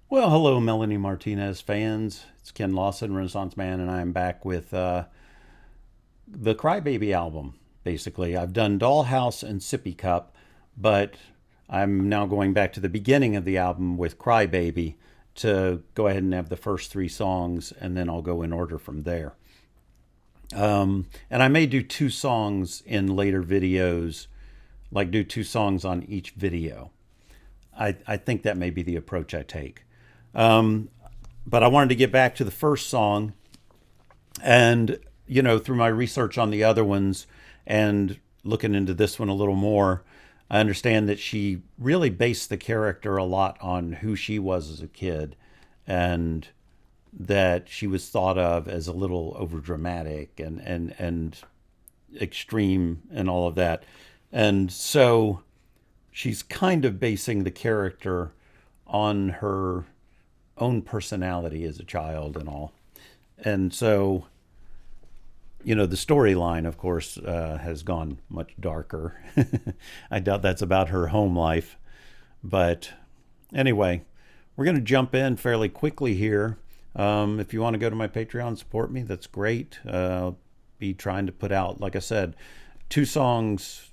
Well, hello, Melanie Martinez fans. It's Ken Lawson, Renaissance Man, and I'm back with the Crybaby album, basically. I've done Dollhouse and Sippy Cup, but I'm now going back to the beginning of the album with Crybaby to go ahead and have the first three songs, and then I'll go in order from there. And I may do two songs in later videos, like do two songs on each video. I think that may be the approach I take. But I wanted to get back to the first song. And, through my research on the other ones and looking into this one a little more, I understand that she really based the character a lot on who she was as a kid, and that she was thought of as a little overdramatic and extreme and all of that. And so she's kind of basing the character on her own personality as a child and all. And so, the storyline, of course, has gone much darker. I doubt that's about her home life. But anyway, we're going to jump in fairly quickly here. If you want to go to my Patreon and support me, that's great. I'll be trying to put out, like I said, two songs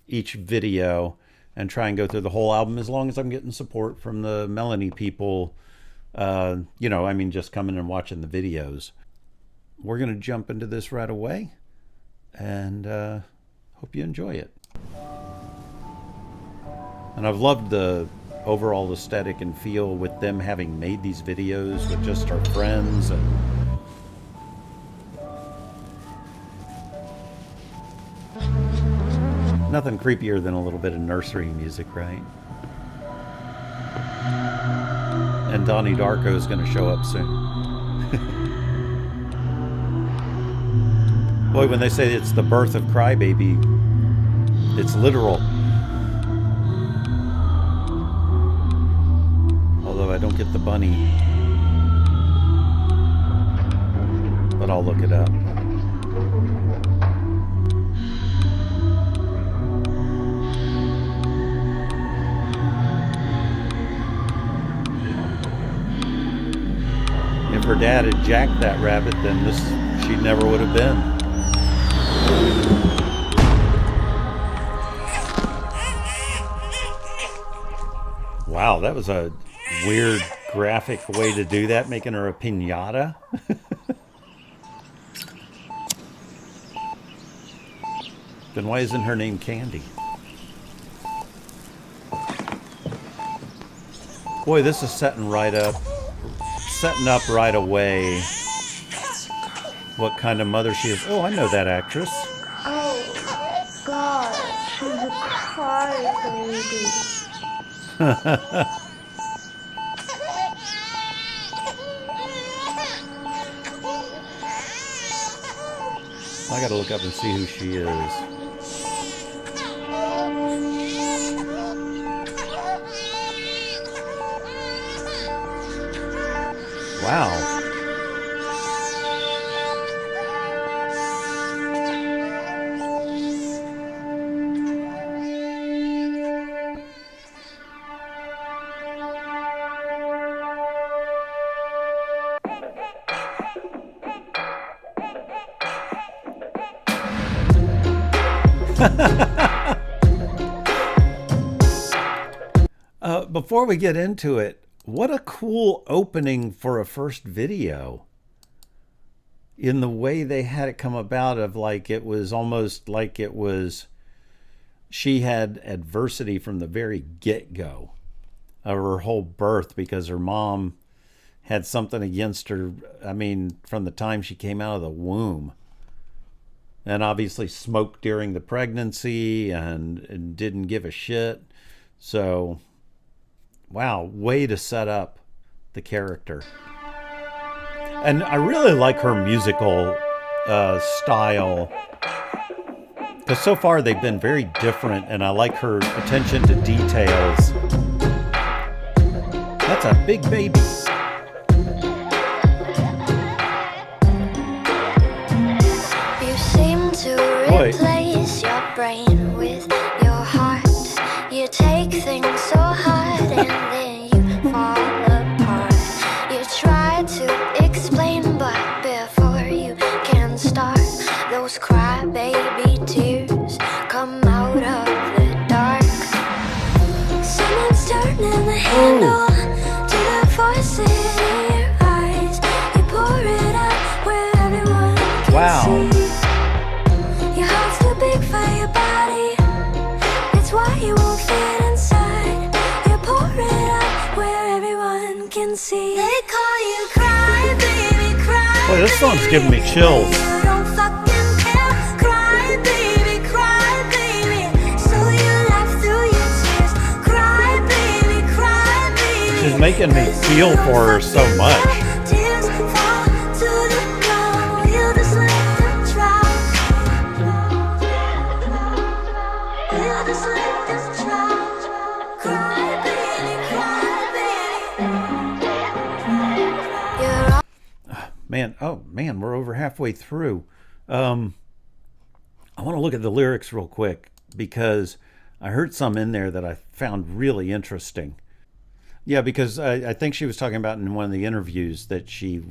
each video, and try and go through the whole album as long as I'm getting support from the Melanie people, just coming and watching the videos. We're going to jump into this right away, and hope you enjoy it. And I've loved the overall aesthetic and feel with them having made these videos with just our friends and nothing creepier than a little bit of nursery music, right? And Donnie Darko is going to show up soon. Boy, when they say it's the birth of Crybaby, it's literal. Although I don't get the bunny. But I'll look it up. If her dad had jacked that rabbit, then she never would have been. Wow, that was a weird graphic way to do that, making her a piñata. Then why isn't her name Candy? Boy, this is setting up right away what kind of mother she is. Oh, I know that actress. Oh, God, she's a crybaby. I gotta look up and see who she is. Wow. Before we get into it, what a cool opening for a first video. In the way they had it come about, of like it was almost like it was she had adversity from the very get-go of her whole birth, because her mom had something against her, from the time she came out of the womb. And obviously smoked during the pregnancy and didn't give a shit. So, wow, way to set up the character. And I really like her musical style, because so far they've been very different, and I like her attention to details. That's a big baby. You seem to replace your brain with your heart. You take things so hard and then you handle to the voices in your eyes. You pour it out where everyone can see. Your heart's too big for your body. It's why you won't fit inside. You pour it out where everyone can see. They call you cry, baby, cry. Boy, this song's giving me chills. You don't fucking care. Cry, baby, cry, baby. So you laugh through your tears. Cry, baby, cry, baby. She's making me feel for her so much. Tears fall to the ground. You just let them drown. You just let them drown. Cry, baby, cry, baby. You're all Man, oh man, we're over halfway through. I want to look at the lyrics real quick because I heard some in there that I found really interesting. Yeah, because I think she was talking about in one of the interviews that she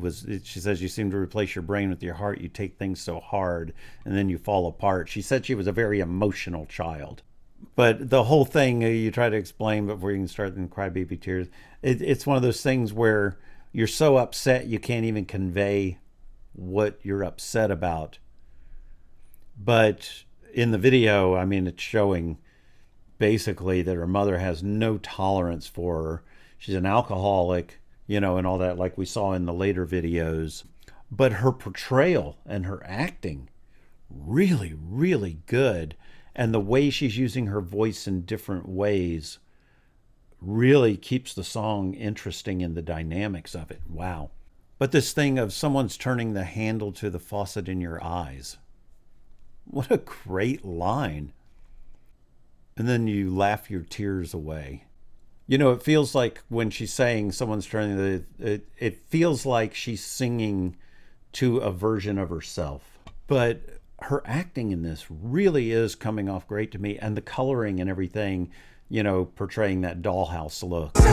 says you seem to replace your brain with your heart. You take things so hard and then you fall apart. She said she was a very emotional child. But the whole thing you try to explain before you can start in crybaby tears, it's one of those things where you're so upset you can't even convey what you're upset about. But in the video, I mean, it's showing basically that her mother has no tolerance for her. She's an alcoholic, you know, and all that, like we saw in the later videos. But her portrayal and her acting, really, really good. And the way she's using her voice in different ways really keeps the song interesting in the dynamics of it. Wow. But this thing of someone's turning the handle to the faucet in your eyes. What a great line. And then you laugh your tears away. You know, it feels like when she's saying someone's turning it feels like she's singing to a version of herself. But her acting in this really is coming off great to me. And the coloring and everything, you know, portraying that dollhouse look. So you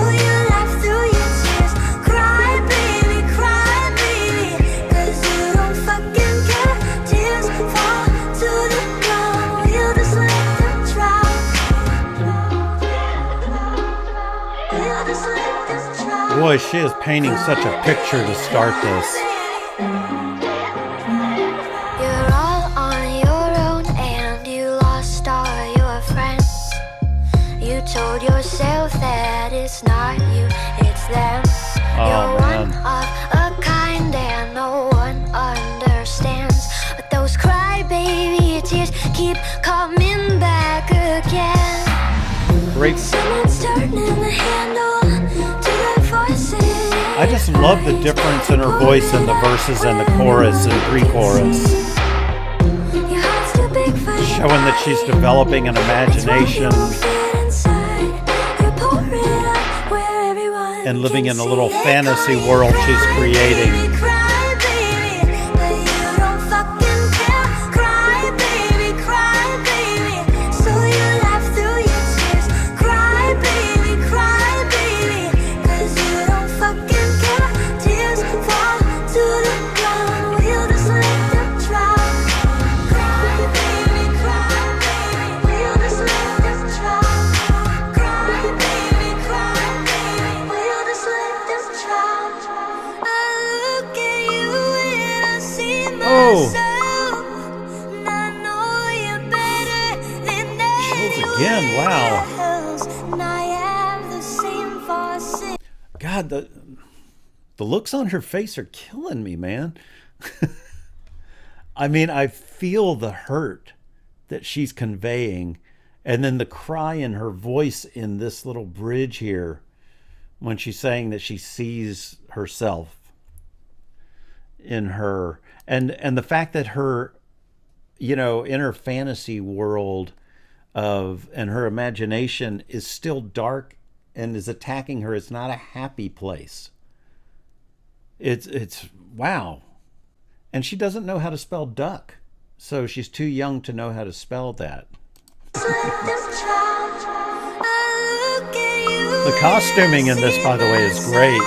laugh through your tears. Cry, baby, cry, baby. 'Cause you don't fucking care. Tears fall to the ground. You just let them drown. You just let them drown. Boy, she is painting such a picture to start this. You're all on your own and you lost all your friends. You told yourself that it's not you, it's them. You're man. one of a kind and no one understands. But those crybaby tears keep coming back again. Great. Someone's turning the handle to the voices. I just love the difference in her voice in the verses and the chorus and pre-chorus. Your heart's too big for your Showing that she's developing an imagination and living in a little fantasy world she's creating. Again, wow. God, the looks on her face are killing me, man. I mean, I feel the hurt that she's conveying, and then the cry in her voice in this little bridge here when she's saying that she sees herself in her, and the fact that her, you know, in her fantasy world and her imagination is still dark and is attacking her. It's not a happy place. It's wow. And she doesn't know how to spell duck. So she's too young to know how to spell that. The costuming in this, by the way, is great.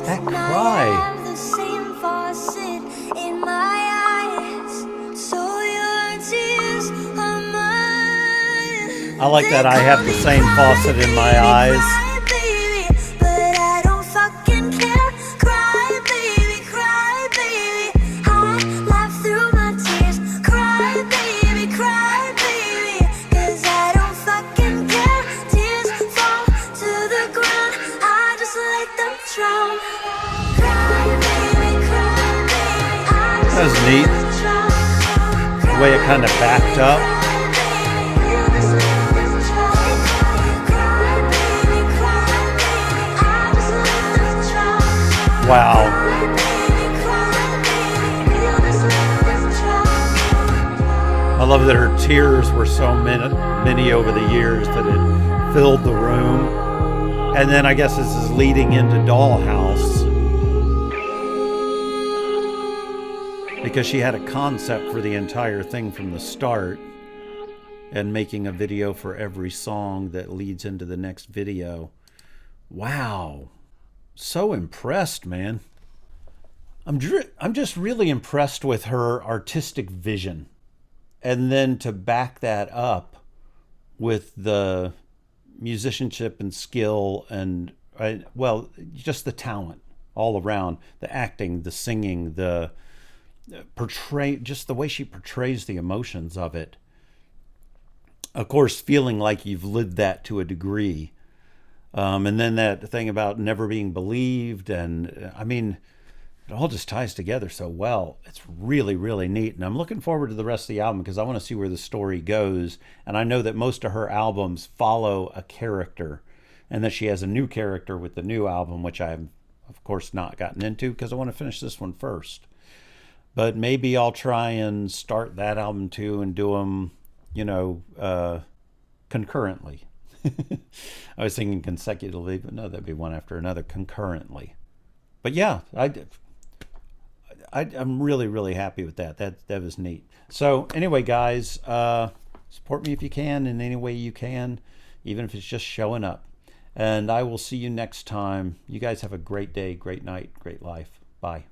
That cry. I like that I have the same faucet in my eyes. But I don't fucking care. Cry, baby, cry, baby. I laugh through my tears. Cry, baby, 'cause I don't fucking care. Tears fall to the ground. I just let them drown. Cry, baby, cry, baby. That was neat. The way it kind of backed up. Wow. I love that her tears were so many over the years that it filled the room. And then I guess this is leading into Dollhouse, because she had a concept for the entire thing from the start, and making a video for every song that leads into the next video. Wow. So impressed, man. I'm just really impressed with her artistic vision. And then to back that up with the musicianship and skill and, well, just the talent all around. The acting, the singing, the just the way she portrays the emotions of it. Of course, feeling like you've lived that to a degree. And then that thing about never being believed. And I mean, it all just ties together so well. It's really, really neat. And I'm looking forward to the rest of the album because I want to see where the story goes. And I know that most of her albums follow a character, and that she has a new character with the new album, which I've, of course, not gotten into because I want to finish this one first. But maybe I'll try and start that album too and do them, concurrently. I was thinking consecutively, but no, that'd be one after another, concurrently. But yeah, I'm really, really happy with that. That was neat. So anyway, guys, support me if you can in any way you can, even if it's just showing up. And I will see you next time. You guys have a great day, great night, great life. Bye.